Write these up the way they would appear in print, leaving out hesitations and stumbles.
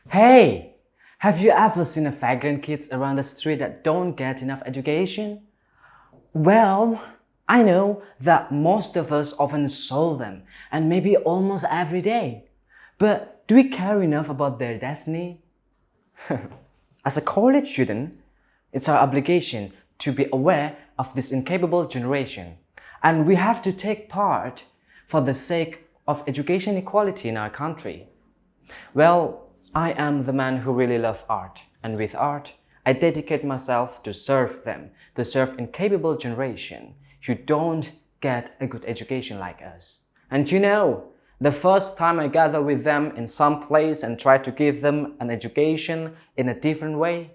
Hey, have you ever seen a vagrant kids around the street that don't get enough education? Well, I know that most of us often saw them, and maybe almost every day. But do we care enough about their destiny? As a college student, it's our obligation to be aware of this incapable generation, and we have to take part for the sake of education equality in our country. Well, I am the man who really loves art, and with art, I dedicate myself to serve them, to serve incapable generation who don't get a good education like us. And the first time I gather with them in some place and try to give them an education in a different way,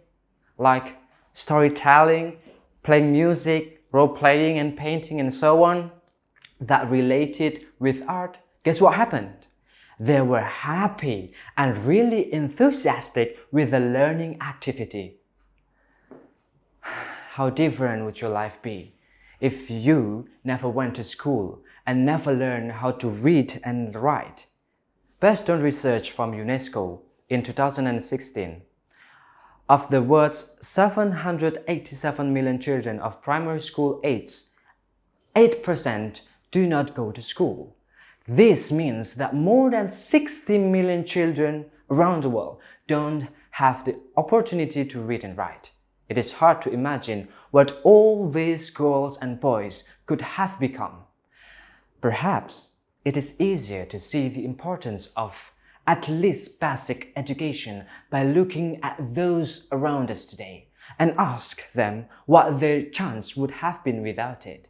like storytelling, playing music, role-playing and painting and so on, that related with art, guess what happened? They were happy and really enthusiastic with the learning activity. How different would your life be if you never went to school and never learned how to read and write? Based on research from UNESCO in 2016, of the world's 787 million children of primary school age, 8% do not go to school. This means that more than 60 million children around the world don't have the opportunity to read and write. It is hard to imagine what all these girls and boys could have become. Perhaps it is easier to see the importance of at least basic education by looking at those around us today and ask them what their chance would have been without it.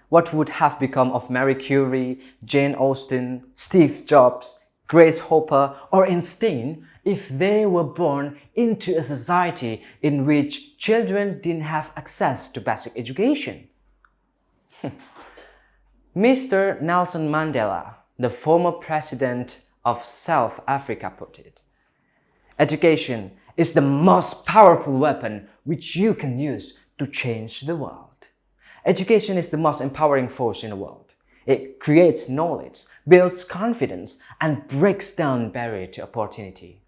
What would have become of Marie Curie, Jane Austen, Steve Jobs, Grace Hopper, or Einstein if they were born into a society in which children didn't have access to basic education? Mr. Nelson Mandela, the former president of South Africa, put it, "Education is the most powerful weapon which you can use to change the world." Education is the most empowering force in the world. It creates knowledge, builds confidence, and breaks down barriers to opportunity.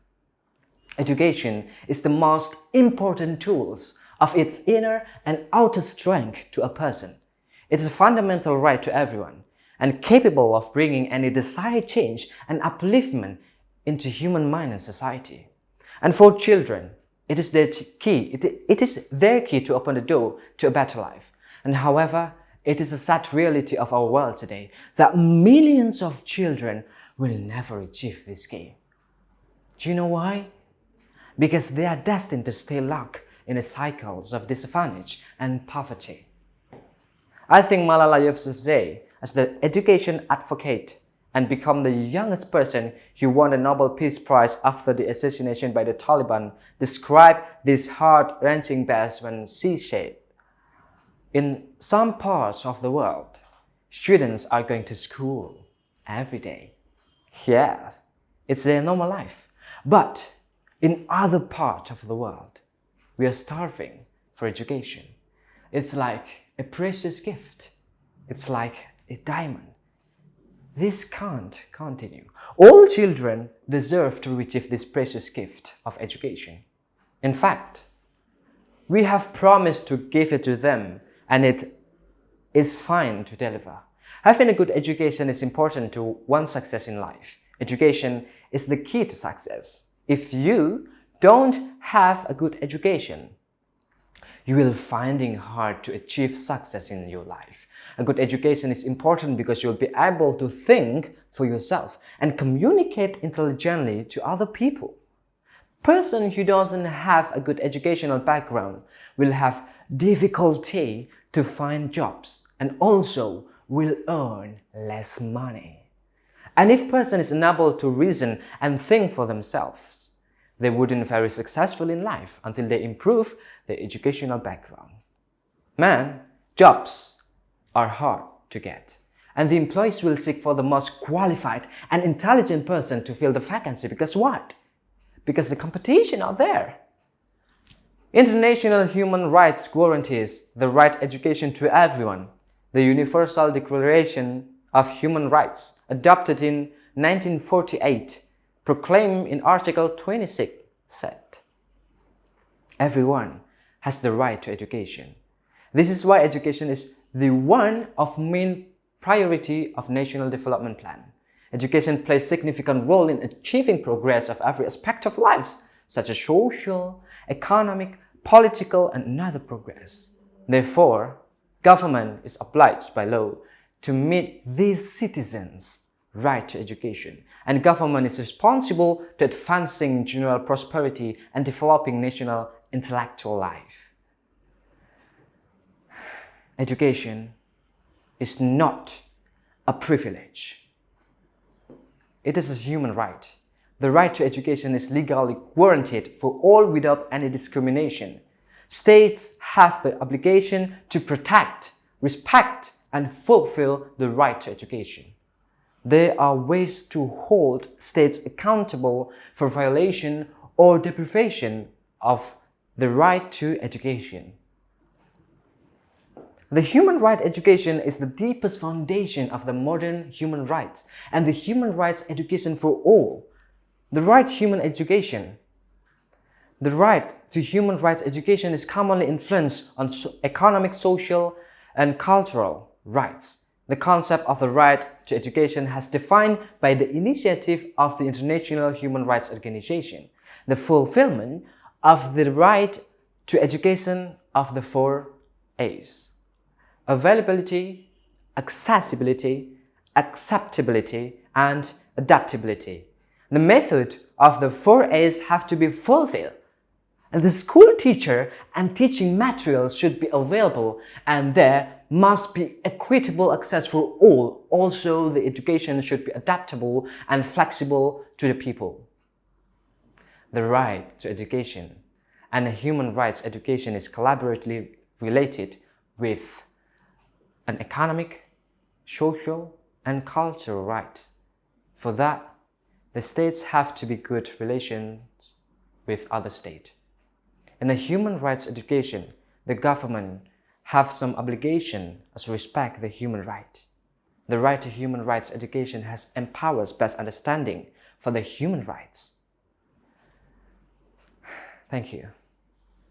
Education is the most important tools of its inner and outer strength to a person. It is a fundamental right to everyone and capable of bringing any desired change and upliftment into human mind and society. And for children, it is their key. It is their key to open the door to a better life. And however, it is a sad reality of our world today that millions of children will never achieve this key. Do you know why? Because they are destined to stay locked in the cycles of disadvantage and poverty. I think Malala Yousafzai, as the education advocate and become the youngest person who won the Nobel Peace Prize after the assassination by the Taliban, described this heart-wrenching best when she said, "In some parts of the world, students are going to school every day. Yeah, it's their normal life. But in other parts of the world, we are starving for education. It's like a precious gift. It's like a diamond. This can't continue. All children deserve to receive this precious gift of education. In fact, we have promised to give it to them, and it is fine to deliver. Having a good education is important to one's success in life. Education is the key to success. If you don't have a good education, you will find it hard to achieve success in your life. A good education is important because you'll be able to think for yourself and communicate intelligently to other people. Person who doesn't have a good educational background will have difficulty to find jobs and also will earn less money. And if person is unable to reason and think for themselves, they wouldn't be very successful in life until they improve their educational background. Man, jobs are hard to get, and the employees will seek for the most qualified and intelligent person to fill the vacancy. Because what? Because the competition out there. International human rights guarantees the right education to everyone. The Universal Declaration of Human Rights, adopted in 1948, proclaimed in Article 26, said, "Everyone has the right to education. This is why education is the one of main priority of National Development Plan. Education plays significant role in achieving progress of every aspect of life, such as social, economic, political, and another progress. Therefore, government is obliged by law to meet these citizens' right to education, and government is responsible to advancing general prosperity and developing national intellectual life." Education is not a privilege. It is a human right. The right to education is legally guaranteed for all without any discrimination. States have the obligation to protect, respect, and fulfill the right to education. There are ways to hold states accountable for violation or deprivation of the right to education. The human right education is the deepest foundation of the modern human rights and the human rights education for all. The right to human education. The right to human rights education is commonly influenced on economic, social, and cultural rights. The concept of the right to education has defined by the initiative of the International Human Rights Organization, the fulfillment of the right to education of the 4 A's. Availability, accessibility, acceptability, and adaptability. The method of the 4 A's have to be fulfilled. And the school teacher and teaching materials should be available, and there must be equitable access for all. Also, the education should be adaptable and flexible to the people. The right to education and human rights education is collaboratively related with an economic, social, and cultural right. For that, the states have to be good relations with other states. In the human rights education, the government have some obligation as respect the human right. The right to human rights education has empowers best understanding for the human rights. Thank you.